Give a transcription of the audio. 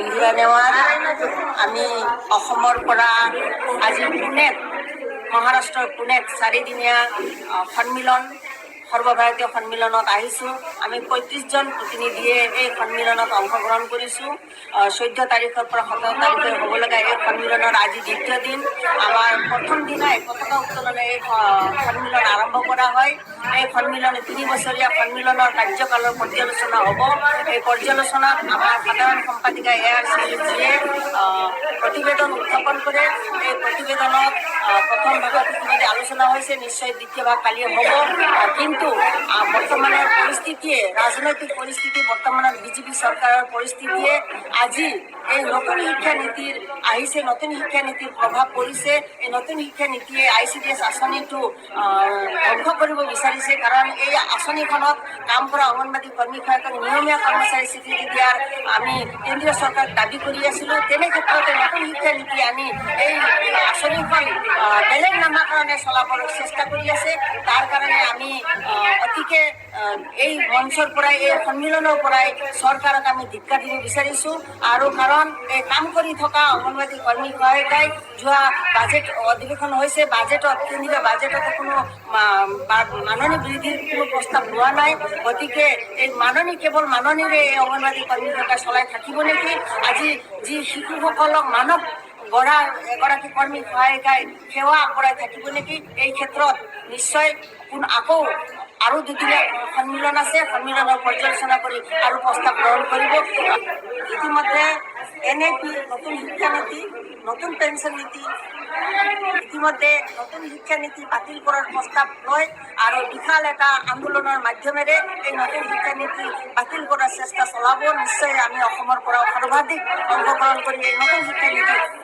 ইন্দিৰা নেৱাৰ। আমি অসমৰ পৰা আজি পুনেত, মহাৰাষ্ট্ৰৰ পুনেত 4দিনীয়া সন্মিলন, সৰ্বভাৰতীয় সন্মিলনত আহিছোঁ। আমি 35জন প্ৰতিনিধিয়ে এই সন্মিলনত অংশগ্ৰহণ কৰিছোঁ। 14 তাৰিখৰ পৰা 17 তাৰিখে হ'ব লগা এই সন্মিলনৰ আজি দ্বিতীয় দিন। আমাৰ প্ৰথম দিনাই পতাকা উত্তোলনে এই সন্মিলন আৰম্ভ কৰা হয়। এই সন্মিলনে 3 বছৰীয়া সন্মিলনৰ কাৰ্যকালৰ পৰ্যালোচনা হ'ব। এই পৰ্যালোচনাত আমাৰ সাধাৰণ সম্পাদিকা ARCUGয়ে প্ৰতিবেদন উত্থাপন কৰে। এই প্ৰতিবেদনত প্ৰথম ভাগত ইতিমধ্যে আলোচনা হৈছে, নিশ্চয় দ্বিতীয় ভাগ কালি হ'ব। কিন্তু বৰ্তমানৰ পৰিস্থিতিয়ে, ৰাজনৈতিক পৰিস্থিতি, বৰ্তমানৰ বিজেপি চৰকাৰৰ পৰিস্থিতিয়ে আজি এই নতুন শিক্ষা নীতিৰ আহিছে, নতুন শিক্ষা নীতিৰ প্ৰভাৱ পৰিছে। এই নতুন শিক্ষা নীতিয়ে ICDS আঁচনিটো ধ্বংস কৰিব বিচাৰিছে। কাৰণ এই আঁচনিখনত কাম কৰা অংগনবাড়ী কৰ্মী সহায়কক নিয়মীয়া কৰ্মচাৰী স্বীকৃতি দিয়াৰ আমি কেন্দ্ৰীয় চৰকাৰক দাবী কৰি আছিলোঁ। তেনে ক্ষেত্ৰতে নতুন শিক্ষা নীতি আনি এই আঁচনিখন বেলেগ নামাকৰণে চলাবৰ চেষ্টা কৰি আছে। তাৰ কাৰণে আমি অতিকে এই মঞ্চৰ পৰাই, এই সন্মিলনৰ পৰাই চৰকাৰক আমি ধিক্কাৰ দিব বিচাৰিছোঁ। আৰু কাৰণ এই কাম কৰি থকা অংগনবাড়ী কৰ্মী সহায়িকাই যোৱা বাজেট অধিৱেশন হৈছে, বাজেটত, কেন্দ্ৰীয় বাজেটত কোনো মাননি বৃদ্ধিৰ কোনো প্ৰস্তাৱ লোৱা নাই। গতিকে এই মাননি, কেৱল মাননিৰে এই অংগনবাড়ী কৰ্মী সহায়িকা চলাই থাকিব নেকি? আজি যি শিশুসকলক মানৱ গঢ়া এগৰাকী কৰ্মী সহায়িকাই সেৱা আগবঢ়াই থাকিব নেকি? এই ক্ষেত্ৰত নিশ্চয় আকৌ আৰু দুদিনীয়া সন্মিলন আছে। সন্মিলনৰ পৰ্যালোচনা কৰি আৰু প্ৰস্তাৱ গ্ৰহণ কৰিব। ইতিমধ্যে NAP, নতুন শিক্ষা নীতি, নতুন পেঞ্চন নীতি, ইতিমধ্যে নতুন শিক্ষা নীতি বাতিল কৰাৰ প্ৰস্তাৱ লয় আৰু বিশাল এটা আন্দোলনৰ মাধ্যমেৰে এই নতুন শিক্ষা নীতি বাতিল কৰাৰ চেষ্টা চলাব। নিশ্চয় আমি অসমৰ পৰা সৰ্বাধিক অংশগ্ৰহণ কৰি এই নতুন শিক্ষা নীতি